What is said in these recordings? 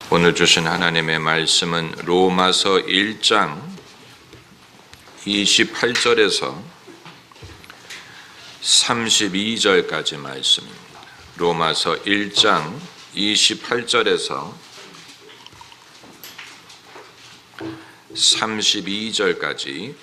오늘 주신 하나님의 말씀은 로마서 1장 28절에서 32절까지 말씀입니다. 로마서 1장 28절에서 32절까지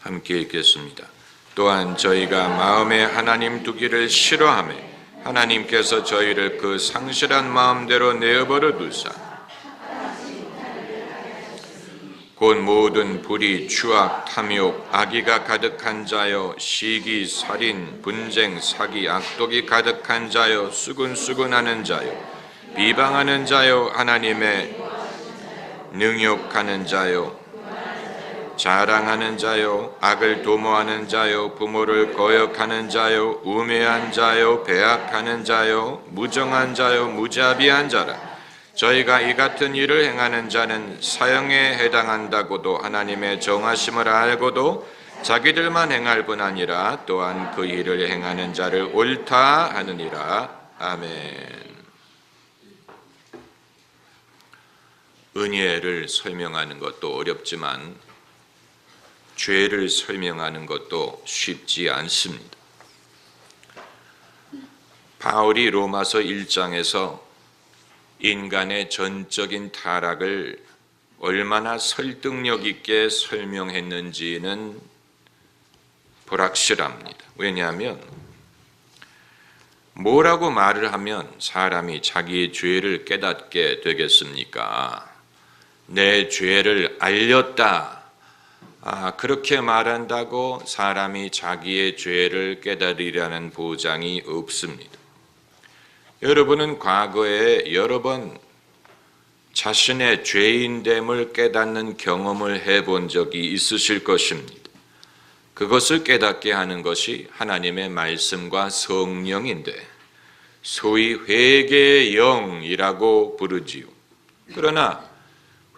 함께 읽겠습니다. 또한 저희가 마음에 하나님 두기를 싫어하며 하나님께서 저희를 그 상실한 마음대로 내어버려 두사 곧 모든 불의, 추악, 탐욕, 악의가 가득한 자여, 시기, 살인, 분쟁, 사기, 악독이 가득한 자여, 수근수근하는 자여, 비방하는 자여, 하나님의 능욕하는 자여, 자랑하는 자요, 악을 도모하는 자요, 부모를 거역하는 자요, 우매한 자요, 배악하는 자요, 무정한 자요, 무자비한 자라. 저희가 이 같은 일을 행하는 자는 사형에 해당한다고도 하나님의 정하심을 알고도 자기들만 행할 뿐 아니라 또한 그 일을 행하는 자를 옳다 하느니라. 아멘. 은혜를 설명하는 것도 어렵지만 죄를 설명하는 것도 쉽지 않습니다. 바울이 로마서 1장에서 인간의 전적인 타락을 얼마나 설득력 있게 설명했는지는 불확실합니다. 왜냐하면 뭐라고 말을 하면 사람이 자기의 죄를 깨닫게 되겠습니까? 내 죄를 알렸다. 그렇게 말한다고 사람이 자기의 죄를 깨달으리라는 보장이 없습니다. 여러분은 과거에 여러 번 자신의 죄인됨을 깨닫는 경험을 해본 적이 있으실 것입니다. 그것을 깨닫게 하는 것이 하나님의 말씀과 성령인데 소위 회개의 영이라고 부르지요. 그러나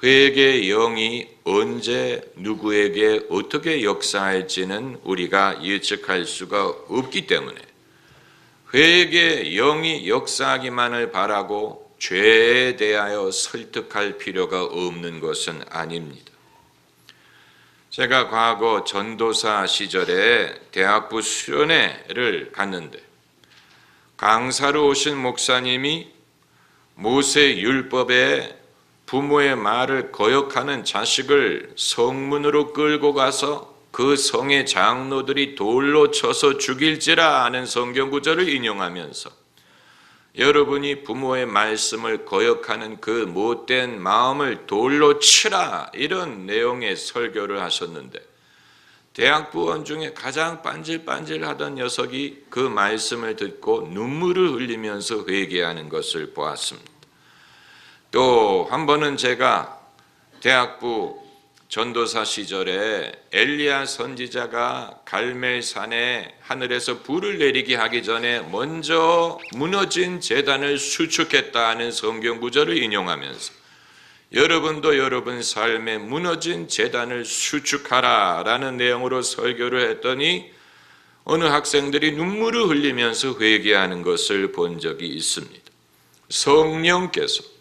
회개의 영이 언제 누구에게 어떻게 역사할지는 우리가 예측할 수가 없기 때문에 회개의 영이 역사하기만을 바라고 죄에 대하여 설득할 필요가 없는 것은 아닙니다. 제가 과거 전도사 시절에 대학부 수련회를 갔는데 강사로 오신 목사님이 모세 율법에 부모의 말을 거역하는 자식을 성문으로 끌고 가서 그 성의 장로들이 돌로 쳐서 죽일지라 하는 성경 구절을 인용하면서 여러분이 부모의 말씀을 거역하는 그 못된 마음을 돌로 치라 이런 내용의 설교를 하셨는데 대학부원 중에 가장 빤질빤질하던 녀석이 그 말씀을 듣고 눈물을 흘리면서 회개하는 것을 보았습니다. 또 한 번은 제가 대학부 전도사 시절에 엘리야 선지자가 갈멜산에 하늘에서 불을 내리게 하기 전에 먼저 무너진 제단을 수축했다는 성경 구절을 인용하면서 여러분도 여러분 삶에 무너진 제단을 수축하라 라는 내용으로 설교를 했더니 어느 학생들이 눈물을 흘리면서 회개하는 것을 본 적이 있습니다. 성령께서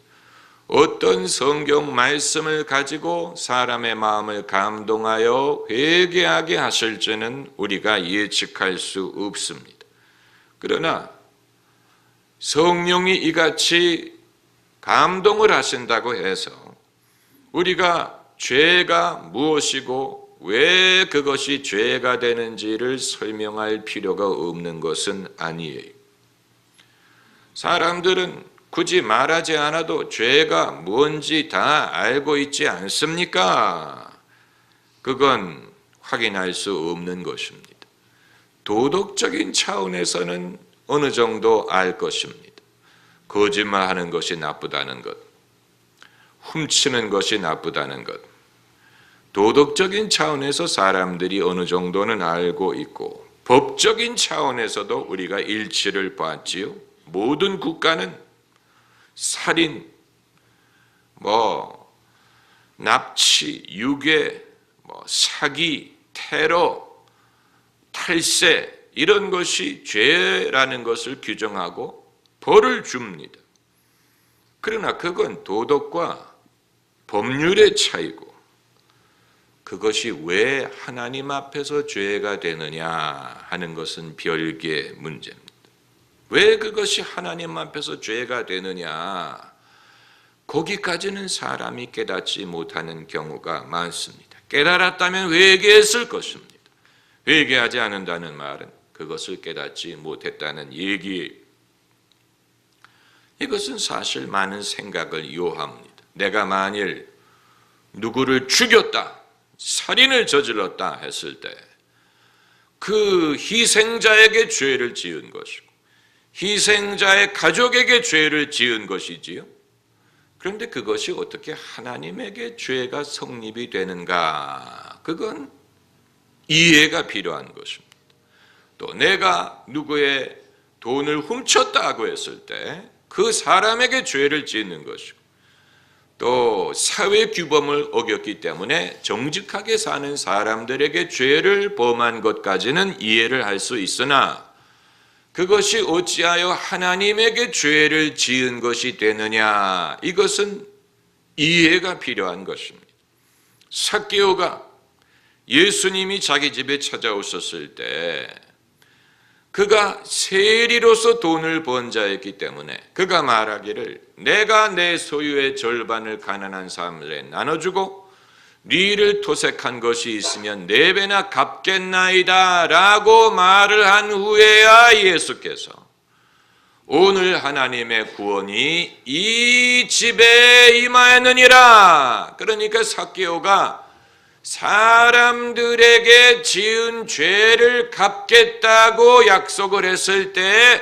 어떤 성경 말씀을 가지고 사람의 마음을 감동하여 회개하게 하실지는 우리가 예측할 수 없습니다. 그러나 성령이 이같이 감동을 하신다고 해서 우리가 죄가 무엇이고 왜 그것이 죄가 되는지를 설명할 필요가 없는 것은 아니에요. 사람들은 굳이 말하지 않아도 죄가 뭔지 다 알고 있지 않습니까? 그건 확인할 수 없는 것입니다. 도덕적인 차원에서는 어느 정도 알 것입니다. 거짓말하는 것이 나쁘다는 것, 훔치는 것이 나쁘다는 것, 도덕적인 차원에서 사람들이 어느 정도는 알고 있고 법적인 차원에서도 우리가 일치를 봤지요. 모든 국가는 살인, 납치, 유괴, 사기, 테러, 탈세 이런 것이 죄라는 것을 규정하고 벌을 줍니다. 그러나 그건 도덕과 법률의 차이고, 그것이 왜 하나님 앞에서 죄가 되느냐 하는 것은 별개의 문제입니다. 왜 그것이 하나님 앞에서 죄가 되느냐, 거기까지는 사람이 깨닫지 못하는 경우가 많습니다. 깨달았다면 회개했을 것입니다. 회개하지 않는다는 말은 그것을 깨닫지 못했다는 얘기예요. 이것은 사실 많은 생각을 요합니다. 내가 만일 누구를 죽였다, 살인을 저질렀다 했을 때 그 희생자에게 죄를 지은 것이고 희생자의 가족에게 죄를 지은 것이지요. 그런데 그것이 어떻게 하나님에게 죄가 성립이 되는가? 그건 이해가 필요한 것입니다. 또 내가 누구의 돈을 훔쳤다고 했을 때 그 사람에게 죄를 짓는 것이고, 또 사회 규범을 어겼기 때문에 정직하게 사는 사람들에게 죄를 범한 것까지는 이해를 할 수 있으나, 그것이 어찌하여 하나님에게 죄를 지은 것이 되느냐, 이것은 이해가 필요한 것입니다. 삭개오가 예수님이 자기 집에 찾아오셨을 때 그가 세리로서 돈을 번 자였기 때문에 그가 말하기를 내가 내 소유의 절반을 가난한 사람들에 나눠주고 리를 토색한 것이 있으면 4배나 갚겠나이다 라고 말을 한 후에야 예수께서 오늘 하나님의 구원이 이 집에 임하였느니라. 그러니까 삭개오가 사람들에게 지은 죄를 갚겠다고 약속을 했을 때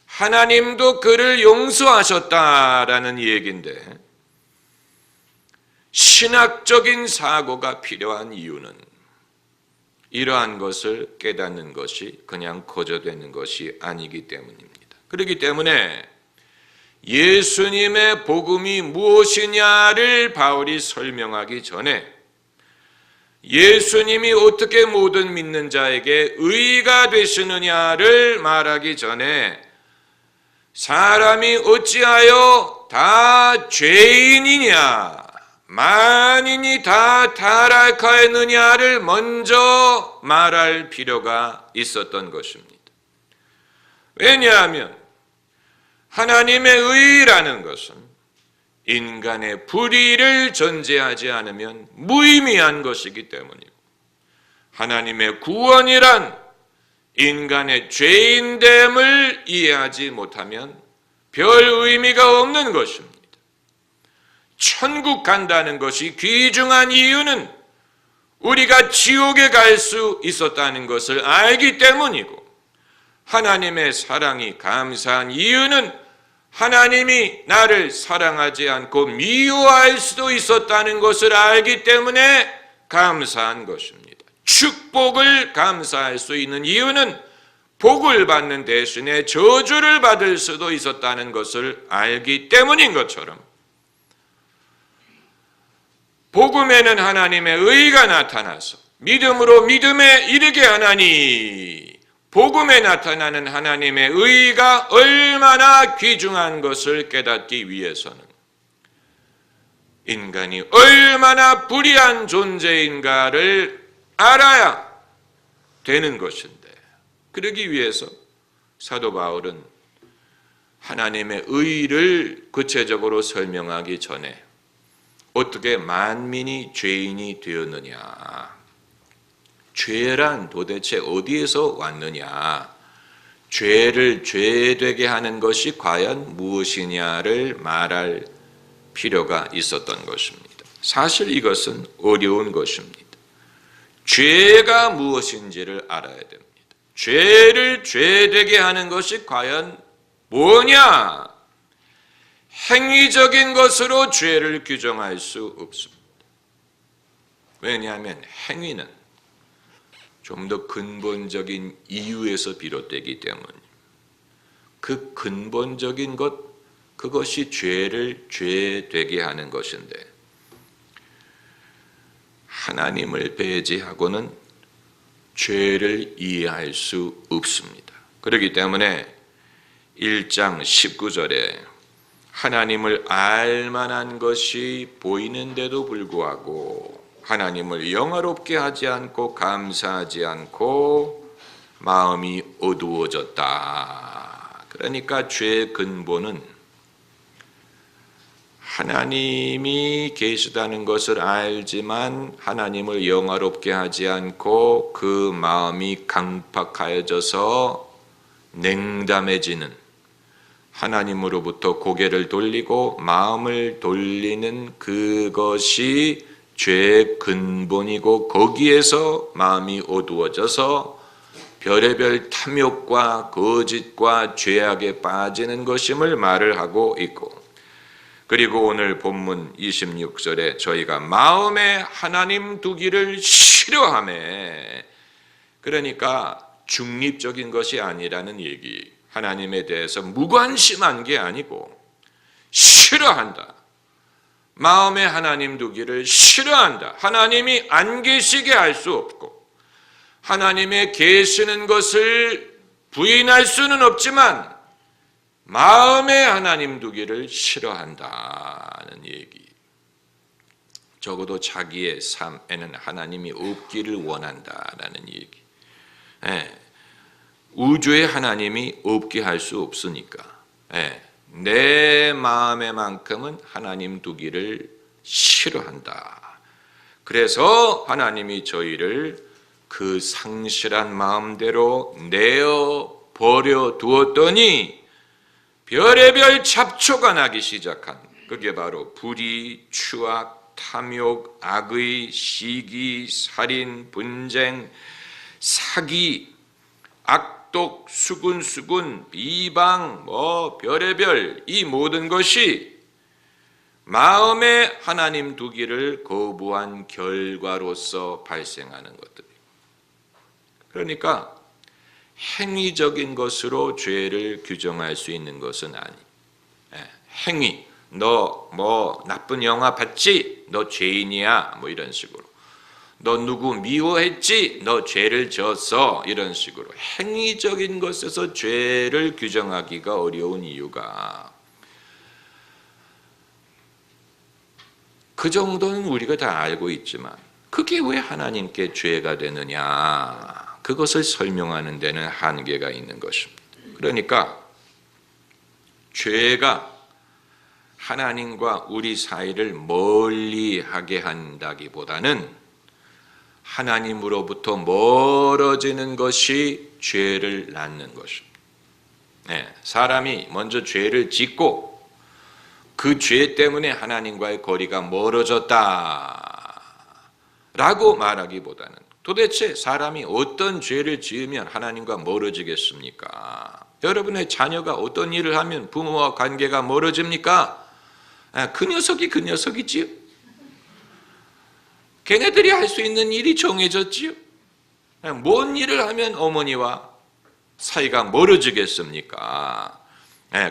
하나님도 그를 용서하셨다라는 얘기인데, 신학적인 사고가 필요한 이유는 이러한 것을 깨닫는 것이 그냥 거저되는 것이 아니기 때문입니다. 그렇기 때문에 예수님의 복음이 무엇이냐를 바울이 설명하기 전에 예수님이 어떻게 모든 믿는 자에게 의가 되시느냐를 말하기 전에 사람이 어찌하여 다 죄인이냐, 만인이 다 타락하였느냐를 먼저 말할 필요가 있었던 것입니다. 왜냐하면 하나님의 의라는 것은 인간의 불의를 전제하지 않으면 무의미한 것이기 때문이고, 하나님의 구원이란 인간의 죄인됨을 이해하지 못하면 별 의미가 없는 것입니다. 천국 간다는 것이 귀중한 이유는 우리가 지옥에 갈 수 있었다는 것을 알기 때문이고, 하나님의 사랑이 감사한 이유는 하나님이 나를 사랑하지 않고 미워할 수도 있었다는 것을 알기 때문에 감사한 것입니다. 축복을 감사할 수 있는 이유는 복을 받는 대신에 저주를 받을 수도 있었다는 것을 알기 때문인 것처럼, 복음에는 하나님의 의가 나타나서 믿음으로 믿음에 이르게 하나니, 복음에 나타나는 하나님의 의가 얼마나 귀중한 것을 깨닫기 위해서는 인간이 얼마나 불의한 존재인가를 알아야 되는 것인데, 그러기 위해서 사도 바울은 하나님의 의를 구체적으로 설명하기 전에 어떻게 만민이 죄인이 되었느냐, 죄란 도대체 어디에서 왔느냐, 죄를 죄되게 하는 것이 과연 무엇이냐를 말할 필요가 있었던 것입니다. 사실 이것은 어려운 것입니다. 죄가 무엇인지를 알아야 됩니다. 죄를 죄되게 하는 것이 과연 뭐냐? 행위적인 것으로 죄를 규정할 수 없습니다. 왜냐하면 행위는 좀 더 근본적인 이유에서 비롯되기 때문입니다. 그 근본적인 것, 그것이 죄를 죄되게 하는 것인데, 하나님을 배제하고는 죄를 이해할 수 없습니다. 그렇기 때문에 1장 19절에 하나님을 알만한 것이 보이는데도 불구하고 하나님을 영화롭게 하지 않고 감사하지 않고 마음이 어두워졌다. 그러니까 죄의 근본은 하나님이 계시다는 것을 알지만 하나님을 영화롭게 하지 않고 그 마음이 강팍하여져서 냉담해지는, 하나님으로부터 고개를 돌리고 마음을 돌리는 그것이 죄의 근본이고, 거기에서 마음이 어두워져서 별의별 탐욕과 거짓과 죄악에 빠지는 것임을 말을 하고 있고, 그리고 오늘 본문 26절에 저희가 마음에 하나님 두기를 싫어하며, 그러니까 중립적인 것이 아니라는 얘기, 하나님에 대해서 무관심한 게 아니고 싫어한다. 마음에 하나님 두기를 싫어한다. 하나님이 안 계시게 할 수 없고 하나님의 계시는 것을 부인할 수는 없지만 마음에 하나님 두기를 싫어한다는 얘기. 적어도 자기의 삶에는 하나님이 없기를 원한다라는 얘기. 우주에 하나님이 없게 할 수 없으니까 내 마음에만큼은 하나님 두기를 싫어한다. 그래서 하나님이 저희를 그 상실한 마음대로 내어 버려 두었더니 별의별 잡초가 나기 시작한, 그게 바로 불의, 추악, 탐욕, 악의, 시기, 살인, 분쟁, 사기, 악독, 수군수군, 비방, 별의별 이 모든 것이 마음에 하나님 두기를 거부한 결과로서 발생하는 것들. 그러니까 행위적인 것으로 죄를 규정할 수 있는 것은 아니. 행위, 너 나쁜 영화 봤지? 너 죄인이야. 이런 식으로. 너 누구 미워했지? 너 죄를 졌어. 이런 식으로 행위적인 것에서 죄를 규정하기가 어려운 이유가, 그 정도는 우리가 다 알고 있지만 그게 왜 하나님께 죄가 되느냐, 그것을 설명하는 데는 한계가 있는 것입니다. 그러니까 죄가 하나님과 우리 사이를 멀리하게 한다기보다는 하나님으로부터 멀어지는 것이 죄를 낳는 것입니다. 사람이 먼저 죄를 짓고 그 죄 때문에 하나님과의 거리가 멀어졌다라고 말하기보다는, 도대체 사람이 어떤 죄를 지으면 하나님과 멀어지겠습니까? 여러분의 자녀가 어떤 일을 하면 부모와 관계가 멀어집니까? 그 녀석이 그 녀석이지요. 걔네들이 할 수 있는 일이 정해졌지요. 뭔 일을 하면 어머니와 사이가 멀어지겠습니까?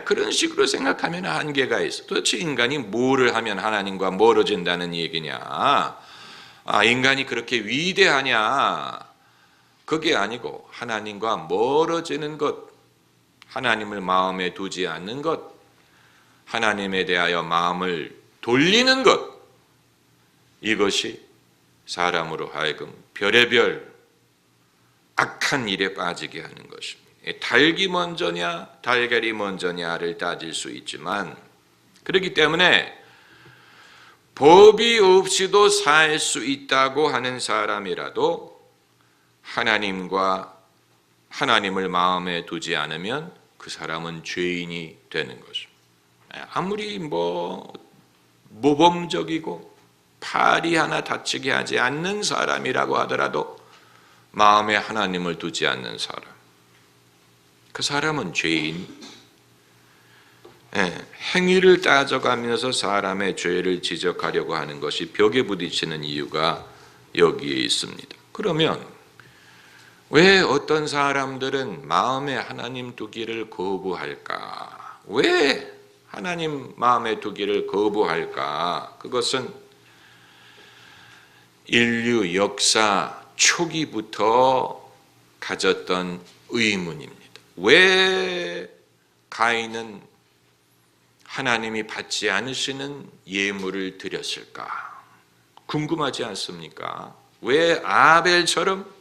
그런 식으로 생각하면 한계가 있어. 도대체 인간이 뭐를 하면 하나님과 멀어진다는 얘기냐? 인간이 그렇게 위대하냐? 그게 아니고 하나님과 멀어지는 것, 하나님을 마음에 두지 않는 것, 하나님에 대하여 마음을 돌리는 것, 이것이 사람으로 하여금 별의별 악한 일에 빠지게 하는 것입니다. 닭이 먼저냐 달걀이 먼저냐를 따질 수 있지만, 그렇기 때문에 법이 없이도 살 수 있다고 하는 사람이라도 하나님을 마음에 두지 않으면 그 사람은 죄인이 되는 것입니다. 아무리 모범적이고 팔이 하나 다치게 하지 않는 사람이라고 하더라도 마음에 하나님을 두지 않는 사람, 그 사람은 죄인. 행위를 따져가면서 사람의 죄를 지적하려고 하는 것이 벽에 부딪히는 이유가 여기에 있습니다. 그러면 왜 어떤 사람들은 마음에 하나님 두기를 거부할까? 왜 하나님 마음에 두기를 거부할까? 그것은 인류 역사 초기부터 가졌던 의문입니다. 왜 가인은 하나님이 받지 않으시는 예물을 드렸을까? 궁금하지 않습니까? 왜 아벨처럼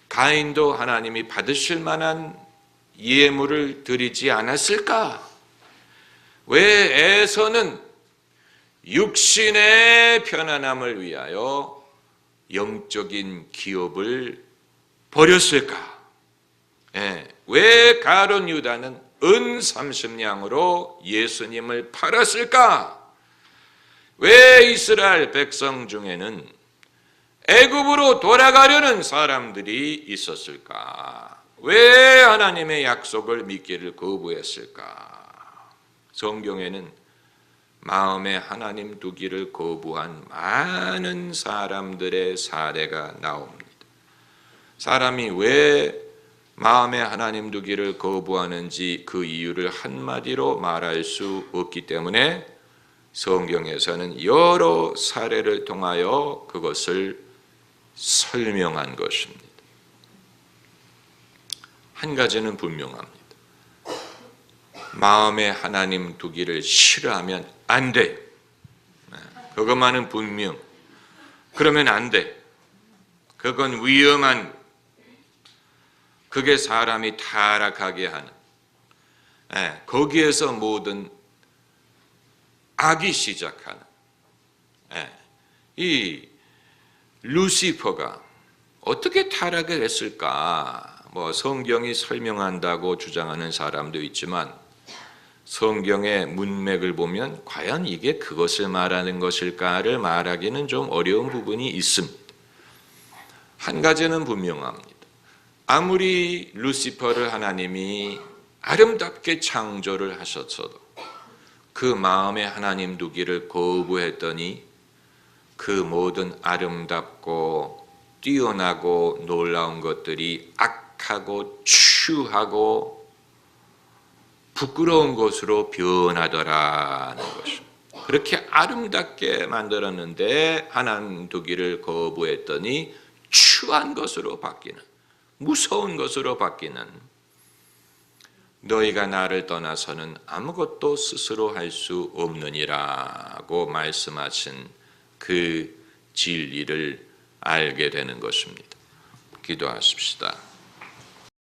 가인도 하나님이 받으실 만한 예물을 드리지 않았을까? 왜 에서는 육신의 편안함을 위하여 영적인 기업을 버렸을까? 왜 가룟 유다는 은 30냥으로 예수님을 팔았을까? 왜 이스라엘 백성 중에는 애굽으로 돌아가려는 사람들이 있었을까? 왜 하나님의 약속을 믿기를 거부했을까? 성경에는 마음에 하나님 두기를 거부한 많은 사람들의 사례가 나옵니다. 사람이 왜 마음에 하나님 두기를 거부하는지 그 이유를 한마디로 말할 수 없기 때문에 성경에서는 여러 사례를 통하여 그것을 설명한 것입니다. 한 가지는 분명합니다. 마음에 하나님 두기를 싫어하면 안 돼. 그것만은 분명. 그러면 안 돼. 그건 위험한, 그게 사람이 타락하게 하는, 거기에서 모든 악이 시작하는, 이 루시퍼가 어떻게 타락을 했을까? 성경이 설명한다고 주장하는 사람도 있지만 성경의 문맥을 보면 과연 이게 그것을 말하는 것일까를 말하기는 좀 어려운 부분이 있습니다. 한 가지는 분명합니다. 아무리 루시퍼를 하나님이 아름답게 창조를 하셨어도 그 마음에 하나님 두기를 거부했더니 그 모든 아름답고 뛰어나고 놀라운 것들이 악하고 추하고 부끄러운 것으로 변하더라는 것입니다. 그렇게 아름답게 만들었는데 하나님 두기를 거부했더니 추한 것으로 바뀌는, 무서운 것으로 바뀌는, 너희가 나를 떠나서는 아무것도 스스로 할 수 없느니라고 말씀하신 그 진리를 알게 되는 것입니다. 기도하십시다.